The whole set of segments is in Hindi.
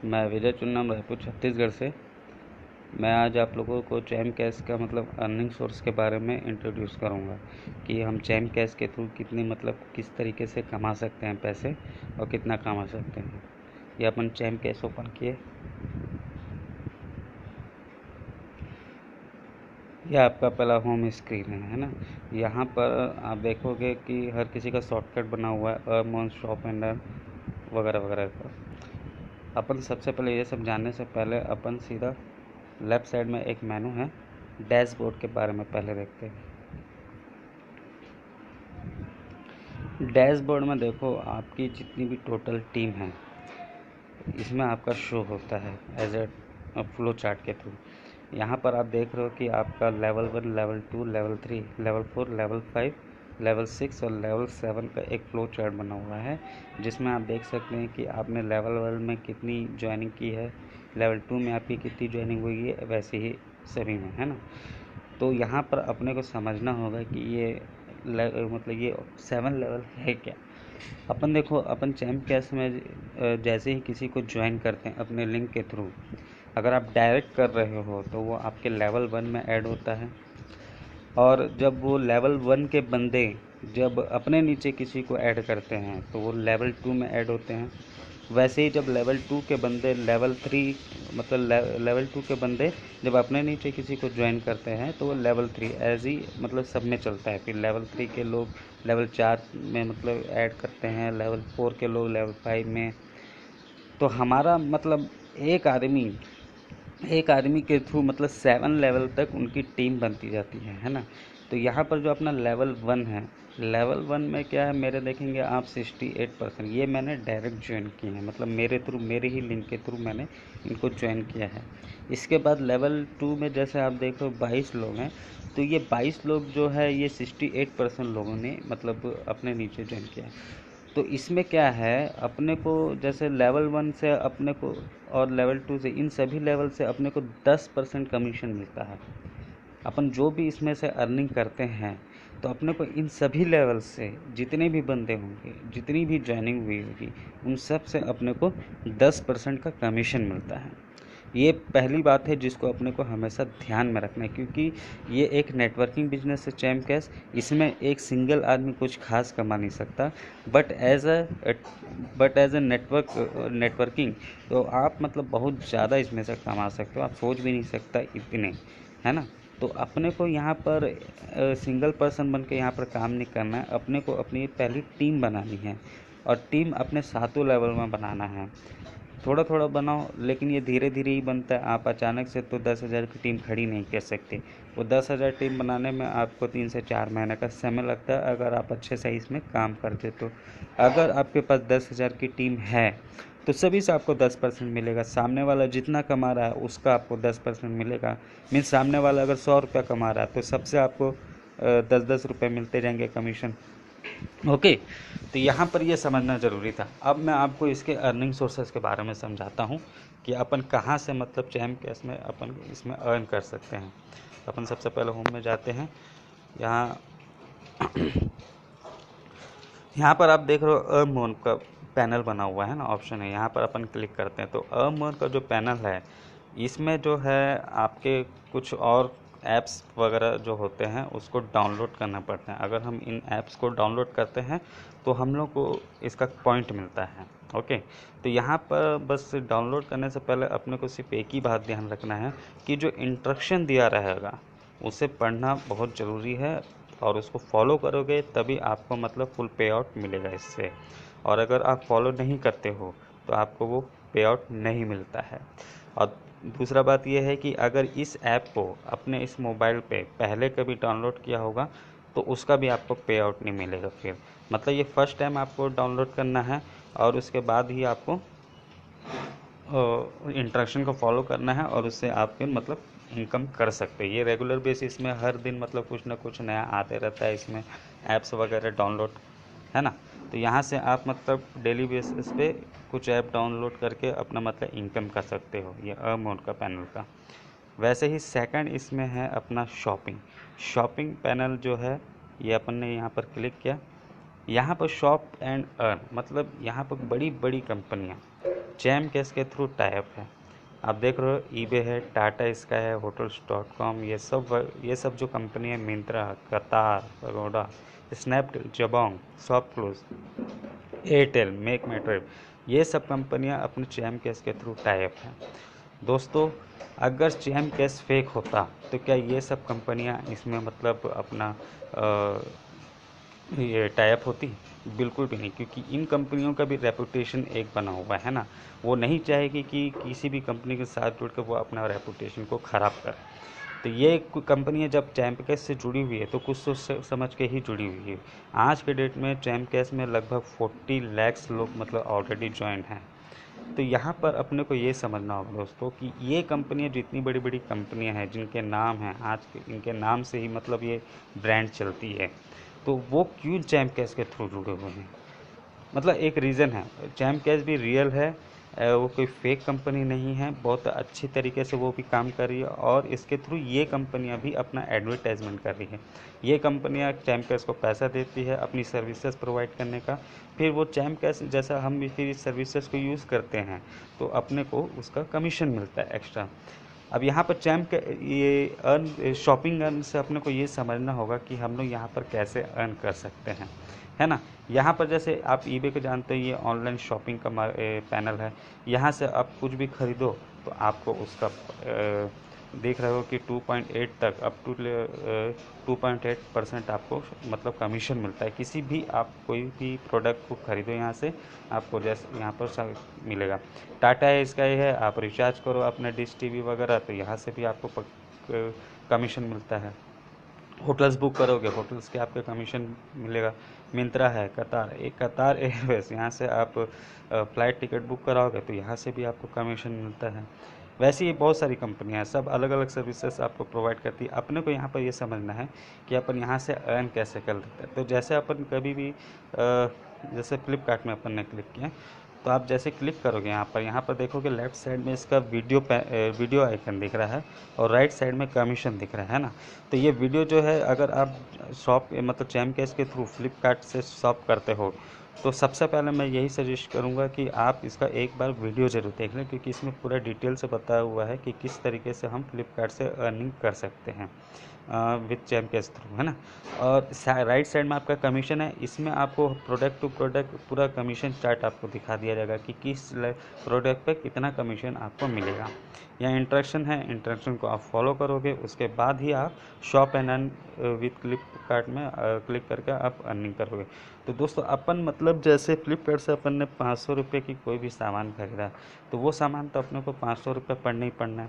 मैं विजय चुन्नम, रायपुर छत्तीसगढ़ से। मैं आज आप लोगों को चैम कैश का अर्निंग सोर्स के बारे में इंट्रोड्यूस करूंगा कि हम चैम कैश के थ्रू कितनी किस तरीके से कमा सकते हैं पैसे और कितना कमा सकते हैं। ये अपन चैम कैश ओपन किए। यह आपका पहला होम स्क्रीन है ना। यहाँ पर आप देखोगे कि हर किसी का शॉर्टकट बना हुआ है, earn on shop and earn वगैरह वगैरह का। अपन सबसे पहले ये सब जानने से पहले अपन सीधा लेफ़्ट साइड में एक मेनू है, डैशबोर्ड के बारे में पहले देखते हैं। डैशबोर्ड में देखो आपकी जितनी भी टोटल टीम है इसमें आपका शो होता है एज ए फ्लो चार्ट के थ्रू। यहाँ पर आप देख रहे हो कि आपका level 1, level 2, level 3, level 4, level 5, level 6 और लेवल 7 का एक फ्लो चार्ट बना हुआ है, जिसमें आप देख सकते हैं कि आपने लेवल 1 में कितनी ज्वाइनिंग की है, लेवल 2 में आपकी कितनी ज्वाइनिंग हुई है, वैसे ही सभी में, है ना। तो यहाँ पर अपने को समझना होगा कि ये ये 7 लेवल है क्या। अपन देखो, अपन चैम कैश में जैसे ही किसी को ज्वाइन करते हैं अपने लिंक के थ्रू, अगर आप डायरेक्ट कर रहे हो तो वो आपके लेवल 1 में ऐड होता है, और जब वो लेवल 1 के बंदे जब अपने नीचे किसी को ऐड करते हैं तो वो लेवल 2 में ऐड होते हैं। वैसे ही जब लेवल 2 के बंदे लेवल 3 लेवल 2 के बंदे जब अपने नीचे किसी को ज्वाइन करते हैं तो वो लेवल 3 एज ही सब में चलता है। फिर लेवल 3 के लोग लेवल 4 में ऐड करते हैं, लेवल 4 के लोग लेवल 5 में। तो हमारा एक आदमी के थ्रू 7 लेवल तक उनकी टीम बनती जाती है ना। तो यहाँ पर जो अपना लेवल 1 है, लेवल 1 में क्या है, मेरे देखेंगे आप 68%, ये मैंने डायरेक्ट ज्वाइन किए हैं, मेरे ही लिंक के थ्रू मैंने इनको ज्वाइन किया है। इसके बाद लेवल 2 में जैसे आप देख रहे हो 22 लोग हैं, तो ये 22 लोग जो है ये 68% लोगों ने अपने नीचे ज्वाइन किया है। तो इसमें क्या है, अपने को जैसे लेवल 1 से अपने को और लेवल 2 से, इन सभी लेवल से अपने को 10% कमीशन मिलता है। अपन जो भी इसमें से अर्निंग करते हैं तो अपने को इन सभी लेवल से जितने भी बंदे होंगे, जितनी भी ज्वाइनिंग हुई होगी, उन सब से अपने को 10% का कमीशन मिलता है। ये पहली बात है जिसको अपने को हमेशा ध्यान में रखना है, क्योंकि ये एक नेटवर्किंग बिजनेस है चैम कैश। इसमें एक सिंगल आदमी कुछ खास कमा नहीं सकता, बट एज अ नेटवर्किंग तो आप बहुत ज़्यादा इसमें से कमा सकते हो। आप सोच भी नहीं सकता इतने, है ना। तो अपने को यहाँ पर सिंगल पर्सन बन के यहाँ पर काम नहीं करना है। अपने को अपनी पहली टीम बनानी है, और टीम अपने 7 लेवल में बनाना है। थोड़ा थोड़ा बनाओ, लेकिन ये धीरे धीरे ही बनता है। आप अचानक से तो 10,000 की टीम खड़ी नहीं कर सकते। वो 10,000 टीम बनाने में आपको 3 से 4 महीने का समय लगता है, अगर आप अच्छे से इसमें काम करते तो। अगर आपके पास 10,000 की टीम है तो सभी से आपको 10% मिलेगा। सामने वाला जितना कमा रहा है उसका आपको 10% मिलेगा। मीन्स सामने वाला अगर 100 रुपया कमा रहा है तो सबसे आपको 10-10 रुपये मिलते जाएंगे कमीशन। ओके, तो यहाँ पर ये समझना ज़रूरी था। अब मैं आपको इसके अर्निंग सोर्सेज के बारे में समझाता हूँ कि अपन कहाँ से चैम कैश में अपन इसमें अर्न कर सकते हैं। अपन सबसे पहले होम में जाते हैं। यहाँ यहाँ पर आप देख रहे हो अर्न मोर का पैनल बना हुआ है ना, ऑप्शन है, यहाँ पर अपन क्लिक करते हैं तो अर्न मोर का जो पैनल है इसमें जो है आपके कुछ और ऐप्स वगैरह जो होते हैं उसको डाउनलोड करना पड़ता है। अगर हम इन ऐप्स को डाउनलोड करते हैं तो हम लोग को इसका पॉइंट मिलता है। ओके, तो यहाँ पर बस डाउनलोड करने से पहले अपने को सिर्फ एक ही बात ध्यान रखना है कि जो इंस्ट्रक्शन दिया रहेगा उसे पढ़ना बहुत ज़रूरी है, और उसको फॉलो करोगे तभी आपको फुल पे आउट मिलेगा इससे। और अगर आप फॉलो नहीं करते हो तो आपको वो पे आउट नहीं मिलता है। और दूसरा बात यह है कि अगर इस ऐप को अपने इस मोबाइल पे पहले कभी डाउनलोड किया होगा तो उसका भी आपको पे आउट नहीं मिलेगा। फिर ये फर्स्ट टाइम आपको डाउनलोड करना है, और उसके बाद ही आपको इंस्ट्रक्शन को फॉलो करना है, और उससे आप फिर इनकम कर सकते हैं। ये रेगुलर बेसिस में हर दिन कुछ ना कुछ नया आते रहता है इसमें, ऐप्स वगैरह डाउनलोड, है ना। तो यहाँ से आप डेली बेसिस पे कुछ ऐप डाउनलोड करके अपना इनकम कर सकते हो। ये अर्न मोर का पैनल का। वैसे ही सेकंड इसमें है अपना शॉपिंग पैनल जो है, ये अपन ने यहाँ पर क्लिक किया। यहाँ पर शॉप एंड अर्न यहाँ पर बड़ी बड़ी कंपनियाँ जैम कैश के थ्रू टाइप है। आप देख रहे हो ईबे है, टाटा स्काई है, होटल्स.com, ये सब जो कंपनी है, Myntra, Qatar, Pagoda, Snapdeal, Jabong, ShopClues, Airtel, Make My Trip, ये सब कंपनियां अपने जैम कैश के थ्रू टाइप हैं। दोस्तों, अगर जैम कैश फेक होता तो क्या ये सब कंपनियां इसमें मतलब अपना ये टाइप होती? बिल्कुल भी नहीं, क्योंकि इन कंपनियों का भी रेपुटेशन एक बना हुआ है ना। वो नहीं चाहेगी कि किसी भी कंपनी के साथ जुड़कर वो अपना रेपुटेशन को ख़राब करे। तो ये कंपनियां जब चैम्पकैश से जुड़ी हुई है तो कुछ सोच समझ के ही जुड़ी हुई है। आज के डेट में चैम्पकैश में लगभग 40 लाख लोग मतलब ऑलरेडी ज्वाइन हैं। तो यहाँ पर अपने को ये समझना होगा दोस्तों कि ये कंपनियाँ जितनी बड़ी बड़ी कंपनियाँ हैं, जिनके नाम हैं, आज के इनके नाम से ही मतलब ये ब्रांड चलती है, तो वो क्यों चैम्पकैश के थ्रू जुड़े हुए हैं? मतलब एक रीज़न है। चैम्पकैश भी रियल है, वो कोई फेक कंपनी नहीं है, बहुत अच्छी तरीके से वो भी काम कर रही है और इसके थ्रू ये कंपनियां भी अपना एडवर्टाइजमेंट कर रही है। ये कंपनियां चैम्पकैश को पैसा देती है अपनी सर्विसेज प्रोवाइड करने का, फिर वो चैम्पकैश जैसा हम भी फिर इस सर्विसेज को यूज़ करते हैं तो अपने को उसका कमीशन मिलता है एक्स्ट्रा। अब यहाँ पर ये अर्न शॉपिंग अर्न से अपने को ये समझना होगा कि हम लोग यहाँ पर कैसे अर्न कर सकते हैं, है ना। यहाँ पर जैसे आप ईबे को जानते हैं, ये ऑनलाइन शॉपिंग का पैनल है। यहाँ से आप कुछ भी खरीदो तो आपको उसका देख रहे हो कि 2.8 तक अप टू 2.8% आपको मतलब कमीशन मिलता है। किसी भी आप कोई भी प्रोडक्ट को खरीदो यहाँ से आपको जैसे यहाँ पर मिलेगा। टाटा है, स्काई है, आप रिचार्ज करो अपना डिश टीवी वगैरह तो यहाँ से भी आपको कमीशन मिलता है। होटल्स बुक करोगे, होटल्स के आपके कमीशन मिलेगा। मिंत्रा है, कतार एयरवेज, यहाँ से आप फ़्लाइट टिकट बुक कराओगे तो यहाँ से भी आपको कमीशन मिलता है। वैसे ही बहुत सारी कंपनियां हैं, सब अलग अलग सर्विसेज आपको प्रोवाइड करती है। अपने को यहाँ पर ये समझना है कि अपन यहाँ से अर्न कैसे कर लेते हैं। तो जैसे अपन कभी भी जैसे फ्लिपकार्ट में अपन ने क्लिक किया तो आप जैसे क्लिक करोगे यहाँ पर देखोगे लेफ्ट साइड में इसका वीडियो आइकन दिख रहा है और राइट साइड में कमीशन दिख रहा है ना। तो ये वीडियो जो है, अगर आप शॉप मतलब चैम्पकैश के थ्रू फ्लिपकार्ट से शॉप करते हो तो सबसे पहले मैं यही सजेस्ट करूँगा कि आप इसका एक बार वीडियो ज़रूर देख लें, क्योंकि इसमें पूरा डिटेल से बताया हुआ है कि किस तरीके से हम फ्लिपकार्ट से अर्निंग कर सकते हैं विथ चैम्पकैश थ्रू, है ना। और राइट साइड में आपका कमीशन है, इसमें आपको प्रोडक्ट टू प्रोडक्ट पूरा कमीशन चार्ट आपको दिखा दिया जाएगा कि किस प्रोडक्ट पे कितना कमीशन आपको मिलेगा। यहाँ इंस्ट्रक्शन है, इंस्ट्रक्शन को आप फॉलो करोगे, उसके बाद ही आप shop and earn with Flipkart में क्लिक करके आप अर्निंग करोगे। तो दोस्तों, अपन मतलब जैसे फ्लिपकार्ट से अपन ने 500 रुपये की कोई भी सामान खरीदा तो वो सामान तो अपने को 500 रुपये पड़ना ही पड़ना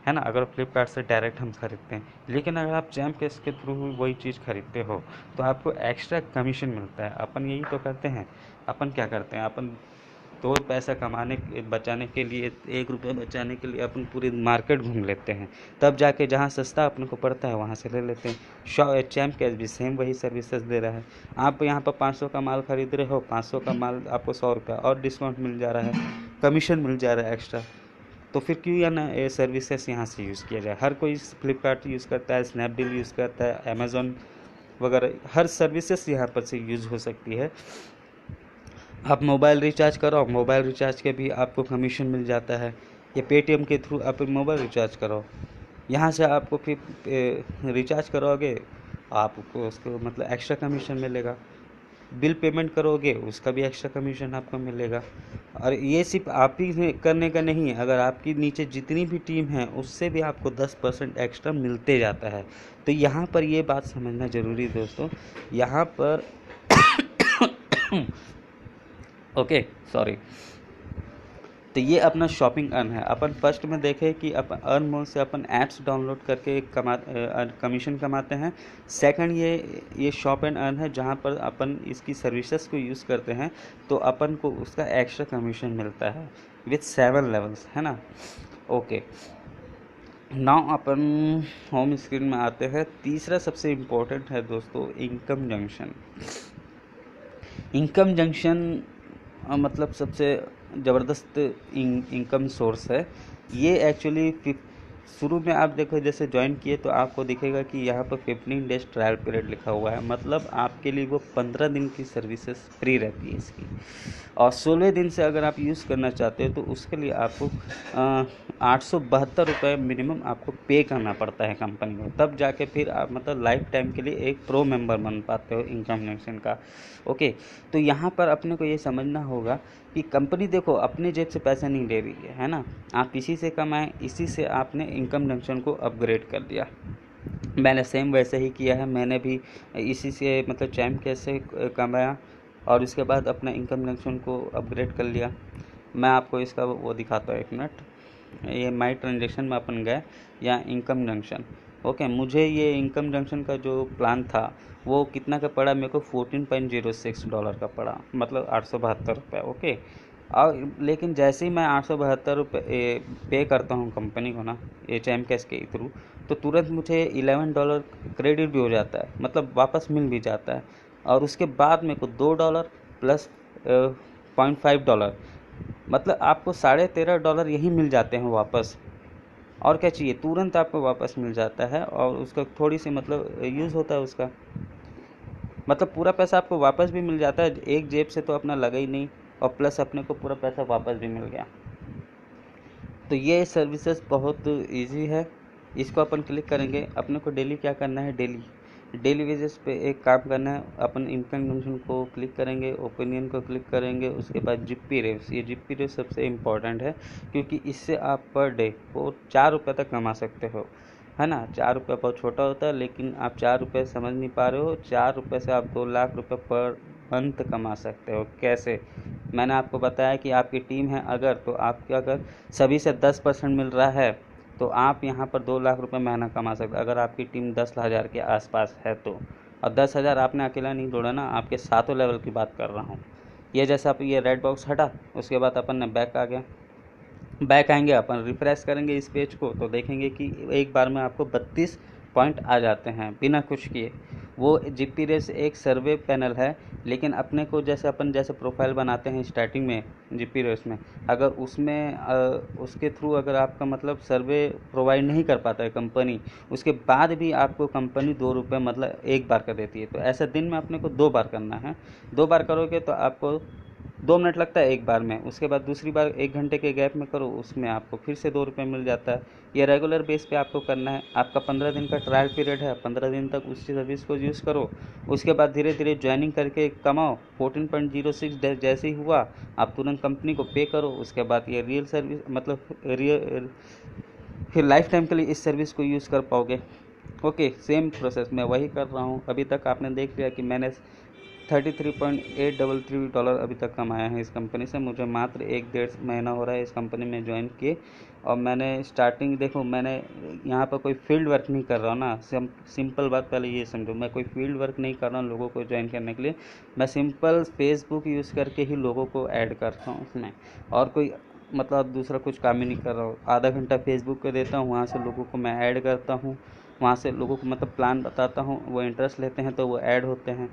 है ना, अगर फ्लिपकार्ट से डायरेक्ट हम खरीदते हैं। लेकिन अगर आप चैम्पकैश के थ्रू वही चीज़ खरीदते हो तो आपको एक्स्ट्रा कमीशन मिलता है। अपन यही तो करते हैं, अपन क्या करते हैं, अपन दो पैसा बचाने के लिए, 1 रुपये बचाने के लिए अपन पूरी मार्केट घूम लेते हैं, तब जाके जहाँ सस्ता अपने को पड़ता है वहाँ से ले लेते हैं। चैम्पकैश भी सेम वही सर्विसेज दे रहा है। आप यहाँ पर 500 का माल खरीद रहे हो, 500 का माल आपको 100 रुपये और डिस्काउंट मिल जा रहा है, कमीशन मिल जा रहा है एक्स्ट्रा। तो फिर क्यों या ना ये सर्विसेज यहाँ से यूज़ किया जाए। हर कोई फ्लिपकार्ट यूज़ करता है, स्नैपडील यूज़ करता है, अमेज़ॉन वगैरह हर सर्विसेज यहाँ पर से यूज़ हो सकती है। आप मोबाइल रिचार्ज करो, मोबाइल रिचार्ज के भी आपको कमीशन मिल जाता है। ये पेटीएम के थ्रू आप मोबाइल रिचार्ज करो, यहाँ से आपको फिर रिचार्ज करोगे आपको उसको मतलब एक्स्ट्रा कमीशन मिलेगा। बिल पेमेंट करोगे उसका भी एक्स्ट्रा कमीशन आपको मिलेगा। और ये सिर्फ आप ही करने का नहीं है, अगर आपकी नीचे जितनी भी टीम है उससे भी आपको 10% एक्स्ट्रा मिलते जाता है। तो यहाँ पर ये बात समझना ज़रूरी है दोस्तों। यहाँ पर ओके सॉरी। तो ये अपना शॉपिंग अर्न है। अपन फर्स्ट में देखें कि अपन अर्न मोड से अपन ऐप्स डाउनलोड करके कमीशन कमाते हैं। सेकंड ये शॉप एंड अर्न है, जहाँ पर अपन इसकी सर्विसेज को यूज़ करते हैं तो अपन को उसका एक्स्ट्रा कमीशन मिलता है विथ 7 लेवल्स, है ना। ओके, नाउ अपन होम स्क्रीन में आते हैं। तीसरा सबसे इम्पोर्टेंट है दोस्तों इनकम जंक्शन। इनकम जंक्शन मतलब सबसे ज़बरदस्त इनकम सोर्स है। ये एक्चुअली शुरू में आप देखो जैसे ज्वाइन किए तो आपको दिखेगा कि यहाँ पर 15 डेज ट्रायल पीरियड लिखा हुआ है, मतलब आपके लिए वो 15 दिन की सर्विसेज फ्री रहती है इसकी। और 16 दिन से अगर आप यूज़ करना चाहते हो तो उसके लिए आपको 872 रुपये मिनिमम आपको पे करना पड़ता है कंपनी को, तब जाके फिर आप मतलब लाइफ टाइम के लिए एक प्रो मेंबर बन पाते हो इनकम जंक्शन का। ओके, तो यहाँ पर अपने को ये समझना होगा कि कंपनी देखो अपने जेब से पैसा नहीं दे रही है ना, आप इसी से कमाएं, इसी से आपने इनकम जंक्शन को अपग्रेड कर दिया। मैंने सेम वैसे ही किया है, मैंने भी इसी से मतलब चैम कैसे कमाया और उसके बाद अपना इनकम जंक्शन को अपग्रेड कर लिया। मैं आपको इसका वो दिखाता हूँ, एक मिनट। ये माई ट्रांजेक्शन में अपन गए या इनकम जंक्शन। ओके, मुझे ये इनकम जंक्शन का जो प्लान था वो कितना का पड़ा मेरे को, $14.06 का पड़ा, मतलब 872 रुपये। ओके, और लेकिन जैसे ही मैं 872 रुपये पे करता हूँ कंपनी को ना HM कैश के थ्रू, तो तुरंत मुझे $11 क्रेडिट भी हो जाता है, मतलब वापस मिल भी जाता है। और उसके बाद मेरे को $2 प्लस $0.5, मतलब आपको $13.5 यही मिल जाते हैं वापस। और क्या चाहिए, तुरंत आपको वापस मिल जाता है और उसका थोड़ी सी मतलब यूज़ होता है उसका, मतलब पूरा पैसा आपको वापस भी मिल जाता है, एक जेब से तो अपना लगा ही नहीं, और प्लस अपने को पूरा पैसा वापस भी मिल गया। तो ये सर्विसेज बहुत इजी है, इसको अपन क्लिक करेंगे। अपने को डेली क्या करना है, डेली बेसिस पे एक काम करना है। अपन इनकम जंक्शन को क्लिक करेंगे, ओपिनियन को क्लिक करेंगे, उसके बाद जिप्पी रेव्स, ये जिप्पी रेव्स सबसे इम्पॉर्टेंट है क्योंकि इससे आप पर डे वो 4 रुपये तक कमा सकते हो, है ना। 4 रुपये बहुत छोटा होता है, लेकिन आप 4 रुपये समझ नहीं पा रहे हो, 4 रुपये से आप 2 लाख रुपये पर मंथ कमा सकते हो। कैसे, मैंने आपको बताया कि आपकी टीम है अगर, तो आपके अगर सभी से 10% मिल रहा है तो आप यहाँ पर 2 लाख रुपए महीना कमा सकते, अगर आपकी टीम 10,000 के आसपास है तो। और 10,000 आपने अकेला नहीं जोड़ा ना, आपके सातों लेवल की बात कर रहा हूँ। ये जैसे आप ये रेड बॉक्स हटा, उसके बाद अपन ने बैक आ गया, बैक आएंगे, अपन रिफ्रेश करेंगे इस पेज को तो देखेंगे कि एक बार में आपको 32 पॉइंट आ जाते हैं बिना कुछ किए। वो जिप्पी रेस एक सर्वे पैनल है, लेकिन अपने को जैसे अपन जैसे प्रोफाइल बनाते हैं स्टार्टिंग में जिप्पी रेस में, अगर उसमें उसके थ्रू अगर आपका मतलब सर्वे प्रोवाइड नहीं कर पाता है कंपनी, उसके बाद भी आपको कंपनी 2 रुपये मतलब एक बार कर देती है। तो ऐसा दिन में अपने को 2 बार करना है, 2 बार करोगे तो आपको 2 मिनट लगता है एक बार में, उसके बाद दूसरी बार 1 घंटे के गैप में करो, उसमें आपको फिर से 2 रुपये मिल जाता है। ये रेगुलर बेस पे आपको करना है। आपका 15 दिन का ट्रायल पीरियड है, 15 दिन तक उस सर्विस को यूज़ करो, उसके बाद धीरे धीरे ज्वाइनिंग करके कमाओ। 14.06 जैसे ही हुआ आप तुरंत कंपनी को पे करो, उसके बाद ये रियल सर्विस मतलब रियल फिर लाइफ टाइम के लिए इस सर्विस को यूज़ कर पाओगे। ओके, सेम प्रोसेस मैं वही कर रहा हूँ। अभी तक आपने देख लिया कि मैंने $33.833 अभी तक कमाया है इस कंपनी से। मुझे मात्र 1-1.5 महीना हो रहा है इस कंपनी में ज्वाइन किए, और मैंने स्टार्टिंग देखो, मैंने यहाँ पर कोई फील्ड वर्क नहीं कर रहा हूँ ना। सिंपल बात पहले ये समझो, मैं कोई फील्ड वर्क नहीं कर रहा हूँ लोगों को ज्वाइन करने के लिए। मैं सिंपल फेसबुक यूज़ करके ही लोगों को ऐड करता हूँ उसमें, और कोई मतलब दूसरा कुछ काम ही नहीं कर रहा हूँ। आधा घंटा फेसबुक पे देता हूँ, वहाँ से लोगों को मैं ऐड करता हूँ, वहाँ से लोगों को मतलब प्लान बताता हूँ, वो इंटरेस्ट लेते हैं तो वो ऐड होते हैं।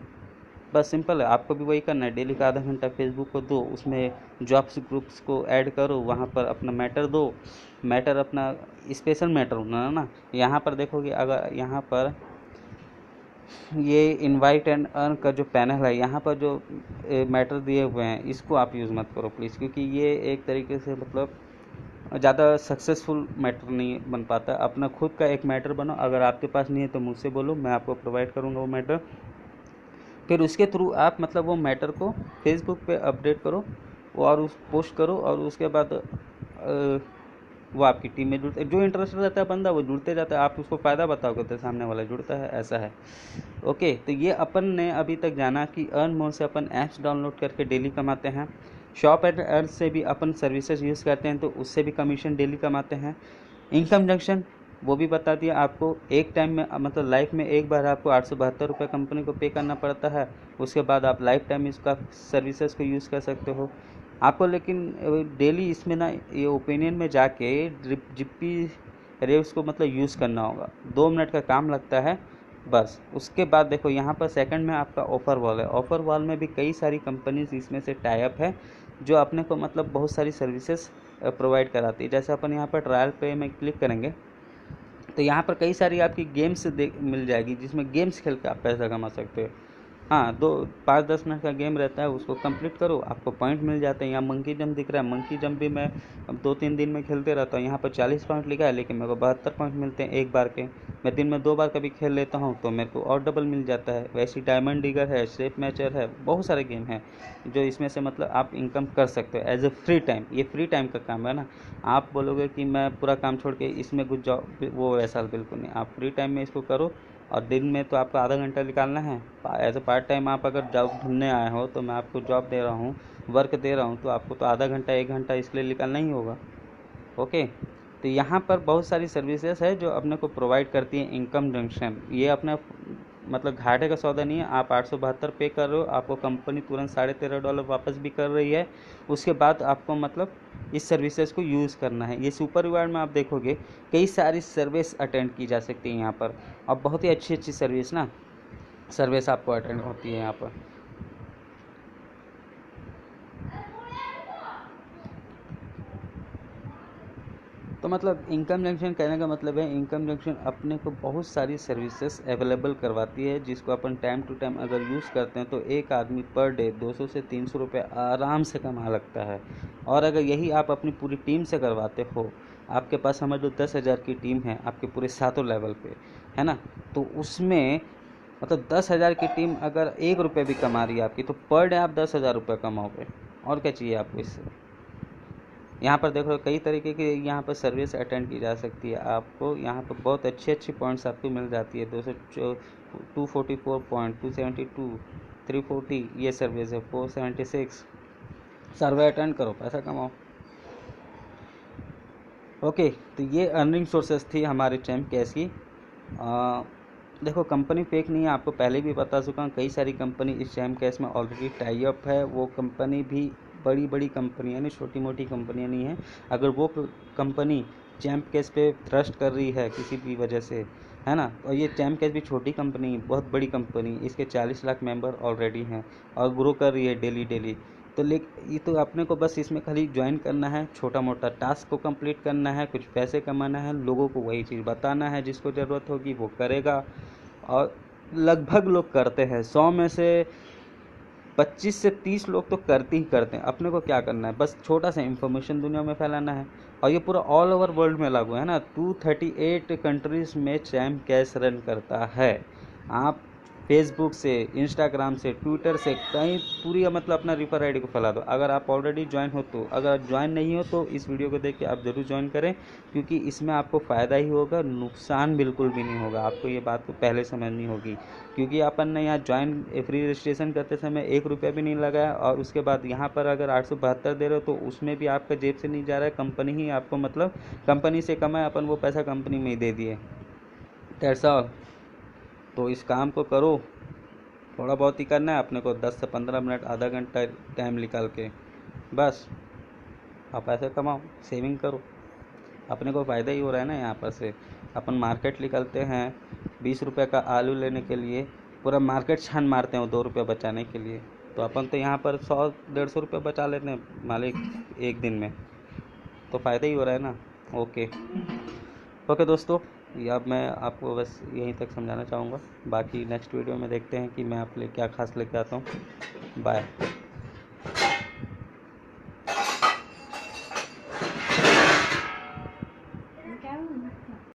बस सिंपल है, आपको भी वही करना है। डेली का आधा घंटा फेसबुक को दो, उसमें जॉब्स ग्रुप्स को ऐड करो, वहाँ पर अपना मैटर दो, मैटर अपना स्पेशल मैटर होना ना। यहाँ पर देखोगे, अगर यहाँ पर ये इनवाइट एंड अर्न का जो पैनल है, यहाँ पर जो मैटर दिए हुए हैं इसको आप यूज़ मत करो प्लीज़, क्योंकि ये एक तरीके से मतलब ज़्यादा सक्सेसफुल मैटर नहीं बन पाता। अपना खुद का एक मैटर बनाओ, अगर आपके पास नहीं है तो मुझसे बोलो, मैं आपको प्रोवाइड करूँगा वो मैटर। फिर उसके थ्रू आप मतलब वो मैटर को फेसबुक पे अपडेट करो और उस पोस्ट करो, और उसके बाद वो आपकी टीम में जुड़ते, जो इंटरेस्ट रहता है बंदा वो जुड़ते जाता है। आप उसको फ़ायदा बताओगे तो सामने वाला जुड़ता है, ऐसा है। ओके, तो ये अपन ने अभी तक जाना कि अर्न मोर से अपन ऐप्स डाउनलोड करके डेली कमाते हैं। शॉप एंड अर्न से भी अपन सर्विसेज यूज़ करते हैं तो उससे भी कमीशन डेली कमाते हैं। इनकम जंक्शन वो भी बता दिया आपको, एक टाइम में मतलब लाइफ में एक बार आपको 872 रुपये कंपनी को पे करना पड़ता है, उसके बाद आप लाइफ टाइम इसका सर्विसेज को यूज़ कर सकते हो। आपको लेकिन डेली इसमें ना ये ओपिनियन में जाके जिप्पी रेव्स को मतलब यूज़ करना होगा। 2 मिनट का काम लगता है बस। उसके बाद देखो यहाँ पर सेकंड में आपका ऑफ़र वॉल है। ऑफ़र वॉल में भी कई सारी कंपनीज इसमें से टाई अप है जो अपने को मतलब बहुत सारी सर्विसेज प्रोवाइड कराती है। जैसे अपन यहाँ पर ट्रायल पे में क्लिक करेंगे तो यहाँ पर कई सारी आपकी गेम्स मिल जाएगी, जिसमें गेम्स खेल के आप पैसा कमा सकते हो। हाँ, 5-10 मिनट का गेम रहता है, उसको कंप्लीट करो, आपको पॉइंट मिल जाते हैं। यहाँ मंकी जंप दिख रहा है, मंकी जंप भी मैं अब 2-3 दिन में खेलते रहता हूँ। यहाँ पर 40 पॉइंट लिखा है, लेकिन मेरे को 72 पॉइंट मिलते हैं एक बार के। मैं दिन में 2 बार कभी खेल लेता हूँ तो मेरे को और डबल मिल जाता है। वैसे डायमंड डिगर है, शेप मैचर है, बहुत सारे गेम हैं जो इसमें से मतलब आप इनकम कर सकते हो एज ए फ्री टाइम। ये फ्री टाइम का काम है ना। आप बोलोगे कि मैं पूरा काम छोड़ के इसमें कुछ जॉब, वो ऐसा बिल्कुल नहीं। आप फ्री टाइम में इसको करो, और दिन में तो आपको आधा घंटा निकालना है। एज ए पार्ट टाइम आप अगर जॉब ढूंढने आए हो तो मैं आपको जॉब दे रहा हूँ, वर्क दे रहा हूँ, तो आपको तो आधा घंटा 1 घंटा इसके लिए निकालना ही होगा। ओके, तो यहाँ पर बहुत सारी सर्विसेज है जो अपने को प्रोवाइड करती है इनकम जंक्शन। ये अपना मतलब घाटे का सौदा नहीं है। आप 872 पे कर रहे हो, आपको कंपनी तुरंत $13.5 वापस भी कर रही है। उसके बाद आपको मतलब इस सर्विसेज को यूज़ करना है। ये सुपर रिवार्ड में आप देखोगे कई सारी सर्विस अटेंड की जा सकती है यहाँ पर, और बहुत ही अच्छी अच्छी सर्विस आपको अटेंड होती है यहाँ पर। तो मतलब इनकम जंक्शन कहने का मतलब है, इनकम जंक्शन अपने को बहुत सारी सर्विसेज अवेलेबल करवाती है, जिसको अपन टाइम टू टाइम अगर यूज़ करते हैं तो एक आदमी पर डे 200 से 300 रुपये आराम से कमा लगता है। और अगर यही आप अपनी पूरी टीम से करवाते हो, आपके पास समझ लो 10,000 की टीम है आपके पूरे 7 लेवल पे, है ना, तो उसमें मतलब 10,000 की टीम अगर 1 रुपये भी कमा रही है आपकी, तो पर डे आप 10,000 रुपये कमाओगे। और क्या चाहिए आपको इससे। यहाँ पर देखो कई तरीके की यहाँ पर सर्विस अटेंड की जा सकती है। आपको यहाँ पर बहुत अच्छी अच्छी पॉइंट्स आपको मिल जाती है। 244 पॉइंट, 272, 340 ये सर्विस है, 476। सर्वे अटेंड करो, पैसा कमाओ। ओके, तो ये अर्निंग सोर्सेस थी हमारे चैम्प कैश की। देखो कंपनी फेक नहीं है, आपको पहले भी बता चुका हूँ। कई सारी कंपनी इस चैम्प कैश में ऑलरेडी टाई अप है। वो कंपनी भी बड़ी बड़ी कंपनियाँ नहीं, छोटी मोटी कंपनियाँ नहीं है। अगर वो कंपनी चैम्प कैश पे ट्रस्ट कर रही है किसी भी वजह से, है ना, और ये चैम्प कैश भी छोटी कंपनी, बहुत बड़ी कंपनी, इसके 40 लाख मेंबर ऑलरेडी हैं और ग्रो कर रही है डेली डेली। तो ये तो अपने को बस इसमें खाली ज्वाइन करना है, छोटा मोटा टास्क को कंप्लीट करना है, कुछ पैसे कमाना है, लोगों को वही चीज़ बताना है, जिसको ज़रूरत होगी वो करेगा। और लगभग लोग करते हैं, 100 में से 25 से 30 लोग तो करते ही करते हैं। अपने को क्या करना है, बस छोटा सा इन्फॉर्मेशन दुनिया में फैलाना है। और ये पूरा ऑल ओवर वर्ल्ड में लागू है ना। 238 कंट्रीज़ में चैम्प कैश रन करता है। आप फेसबुक से, इंस्टाग्राम से, ट्विटर से कहीं पूरी मतलब अपना रिफर आईडी को फैला दो। अगर आप ऑलरेडी ज्वाइन हो तो, अगर ज्वाइन नहीं हो तो इस वीडियो को देख के आप ज़रूर ज्वाइन करें, क्योंकि इसमें आपको फ़ायदा ही होगा, नुकसान बिल्कुल भी नहीं होगा। आपको ये बात को पहले समझनी होगी, क्योंकि अपन ने यहाँ ज्वाइन फ्री रजिस्ट्रेशन करते समय 1 रुपया भी नहीं लगाया, और उसके बाद यहाँ पर अगर 872 दे रहे हो तो उसमें भी आपका जेब से नहीं जा रहा है, कंपनी ही आपको मतलब कंपनी से कमाए, अपन वो पैसा कंपनी में ही दे दिए। That's all. तो इस काम को करो, थोड़ा बहुत ही करना है अपने को, 10 से 15 मिनट, आधा घंटा टाइम निकाल के, बस आप पैसे कमाओ, सेविंग करो। अपने को फ़ायदा ही हो रहा है ना। यहाँ पर से अपन मार्केट निकलते हैं 20 रुपये का आलू लेने के लिए, पूरा मार्केट छान मारते हैं 2 रुपये बचाने के लिए। तो अपन तो यहाँ पर 100-150 रुपये बचा लेते हैं मालिक एक दिन में, तो फ़ायदा ही हो रहा है ना। ओके दोस्तों, ये अब मैं आपको बस यहीं तक समझाना चाहूँगा। बाकी नेक्स्ट वीडियो में देखते हैं कि मैं आप लिए क्या खास लेके आता हूँ। बाय।